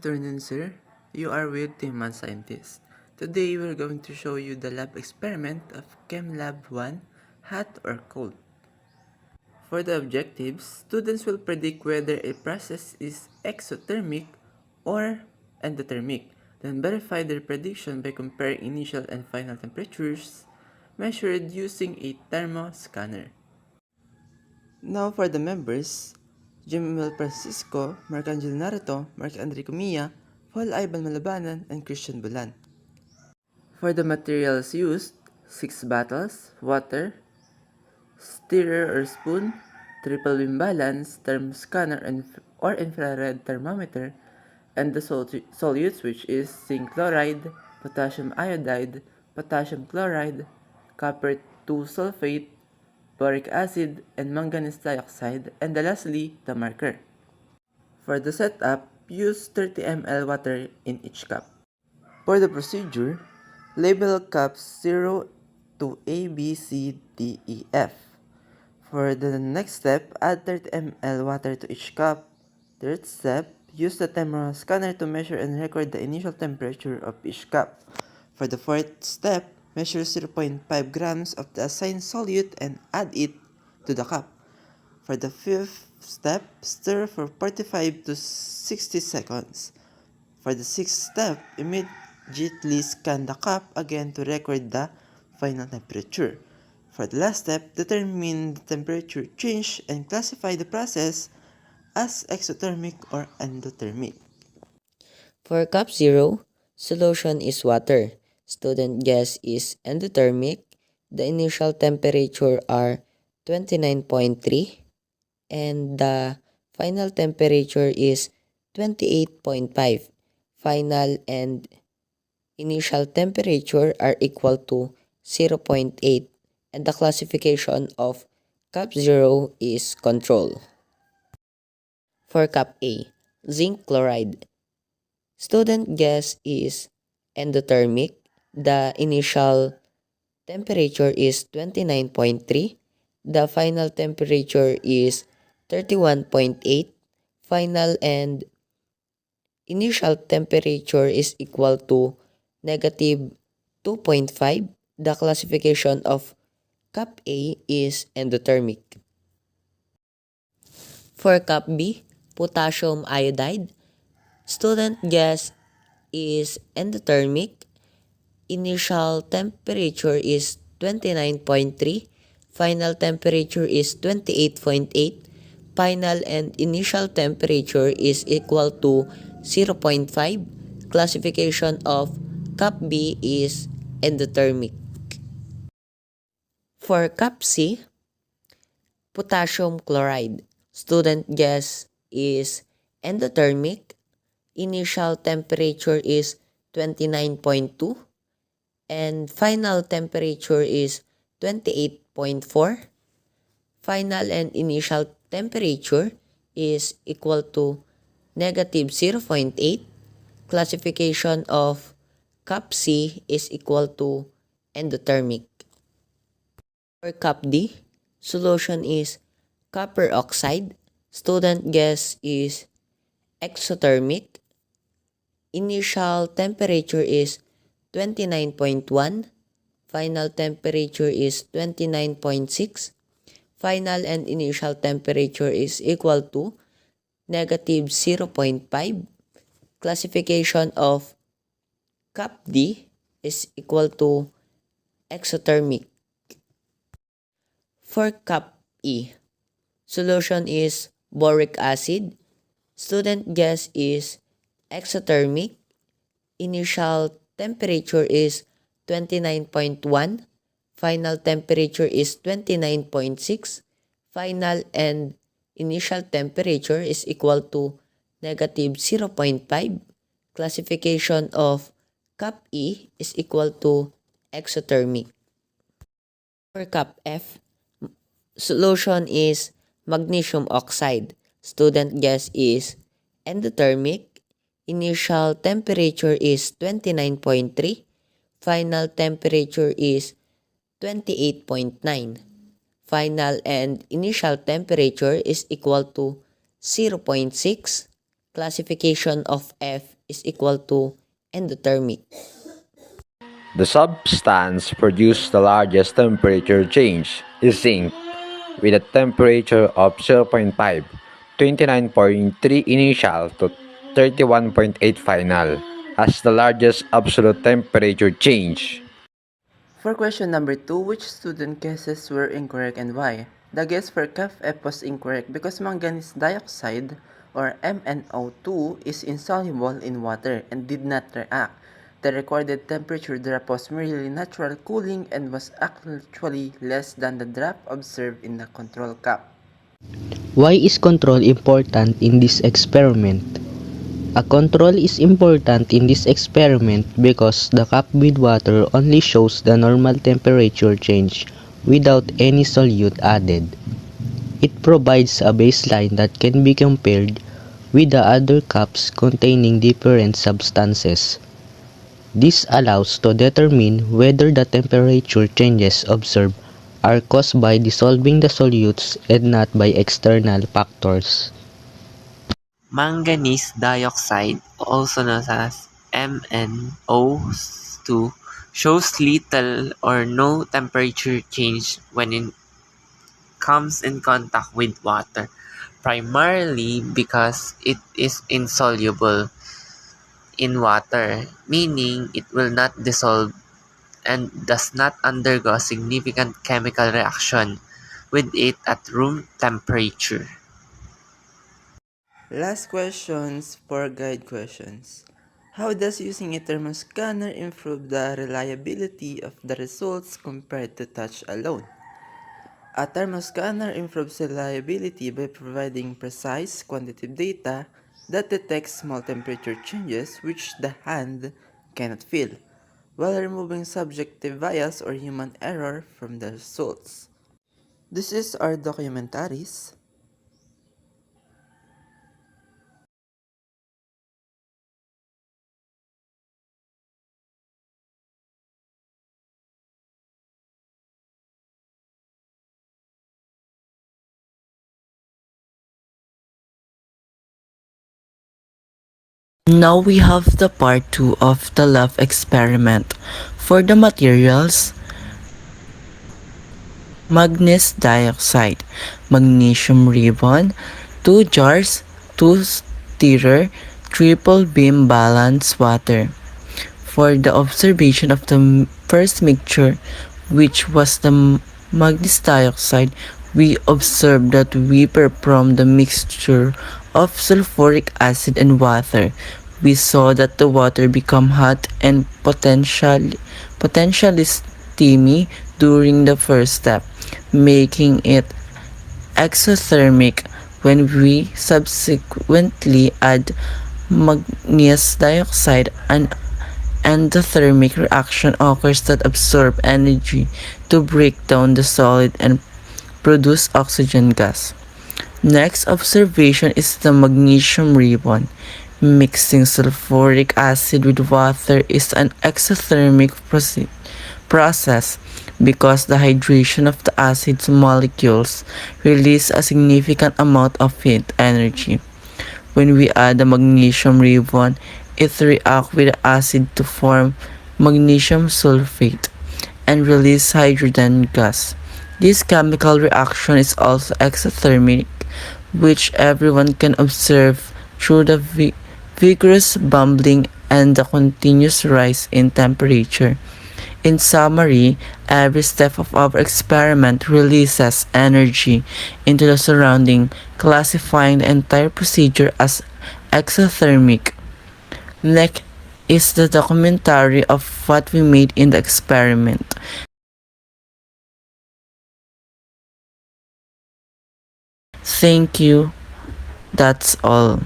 afternoon, sir. You are with Timan Scientist. Today, we're going to show you the lab experiment of ChemLab 1, hot or cold. For the objectives, students will predict whether a process is exothermic or endothermic, then verify their prediction by comparing initial and final temperatures measured using a thermoscanner. Now for the members, Jimel Francisco, Marcangel Narito, Mark Andre Cumia, Paul Ivan Malabanan, and Christian Bulan. For the materials used, 6 bottles, water, stirrer or spoon, triple beam balance, thermoscanner or infrared thermometer, and the solutes, which is zinc chloride, potassium iodide, potassium chloride, copper 2 sulfate, boric acid, and manganese dioxide, and lastly, the marker. For the setup, use 30 ml water in each cup. For the procedure, label cups 0 to A, B, C, D, E, F. For the next step, add 30 ml water to each cup. Third step, use the thermoscanner to measure and record the initial temperature of each cup. For the fourth step, measure 0.5 grams of the assigned solute and add it to the cup. For the fifth step, stir for 45 to 60 seconds. For the sixth step, immediately scan the cup again to record the final temperature. For the last step, determine the temperature change and classify the process as exothermic or endothermic. For cup 0, solution is water. Student guess is endothermic. The initial temperature are 29.3 and the final temperature is 28.5. Final and initial temperature are equal to 0.8 and the classification of cup 0 is control. For cup A, zinc chloride. Student guess is endothermic. The initial temperature is 29.3. The final temperature is 31.8. Final and initial temperature is equal to negative 2.5. The classification of cup A is endothermic. For cup B, potassium iodide. Student guess is endothermic. Initial temperature is 29.3. Final temperature is 28.8. Final and initial temperature is equal to 0.5. Classification of cup B is endothermic. For cup C, potassium chloride. Student guess is endothermic. Initial temperature is 29.2 and final temperature is 28.4. Final and initial temperature is equal to negative 0.8. Classification of cup C is equal to endothermic. For cup D, solution is copper oxide. Student guess is exothermic. Initial temperature is 29.1. Final temperature is 29.6. Final and initial temperature is equal to negative 0.5. Classification of cup D is equal to exothermic. For cup E, solution is boric acid. Student guess is exothermic. Initial temperature is 29.1. Final temperature is 29.6. Final and initial temperature is equal to negative 0.5. Classification of cup E is equal to exothermic. For cup F, solution is magnesium oxide. Student guess is endothermic. Initial temperature is 29.3. Final temperature is 28.9. Final and initial temperature is equal to 0.6. Classification of F is equal to endothermic. The substance produced the largest temperature change is zinc, with a temperature of 0.5, 29.3 initial to 31.8 final, as the largest absolute temperature change. For question number 2, which student guesses were incorrect and why? The guess for CAF-F was incorrect because manganese dioxide or MnO2 is insoluble in water and did not react. The recorded temperature drop was merely natural cooling and was actually less than the drop observed in the control cup. Why is control important in this experiment? A control is important in this experiment because the cup with water only shows the normal temperature change without any solute added. It provides a baseline that can be compared with the other cups containing different substances. This allows to determine whether the temperature changes observed are caused by dissolving the solutes and not by external factors. Manganese dioxide, also known as MnO2, shows little or no temperature change when it comes in contact with water, primarily because it is insoluble in water, meaning it will not dissolve and does not undergo significant chemical reaction with it at room temperature. Last questions for guide questions. How does using a thermoscanner improve the reliability of the results compared to touch alone? A thermoscanner improves reliability by providing precise quantitative data that detects small temperature changes which the hand cannot feel, while removing subjective bias or human error from the results. This is our documentaries. Now we have the part 2 of the lab experiment. For the materials, manganese dioxide, magnesium ribbon, 2 jars, 2 stirrer, triple beam balance water. For the observation of the first mixture, which was the manganese dioxide, we observed that we performed the mixture of sulfuric acid and water. We saw that the water become hot and potentially steamy during the first step, making it exothermic. When we subsequently add manganese dioxide, an endothermic reaction occurs that absorb energy to break down the solid and produce oxygen gas. Next observation is the magnesium ribbon. Mixing sulfuric acid with water is an exothermic process because the hydration of the acid's molecules release a significant amount of heat energy. When we add the magnesium ribbon, it reacts with the acid to form magnesium sulfate and release hydrogen gas. This chemical reaction is also exothermic, which everyone can observe through the vigorous bubbling and the continuous rise in temperature. In summary, every step of our experiment releases energy into the surrounding, classifying the entire procedure as exothermic. Next is the documentary of what we made in the experiment. Thank you. That's all.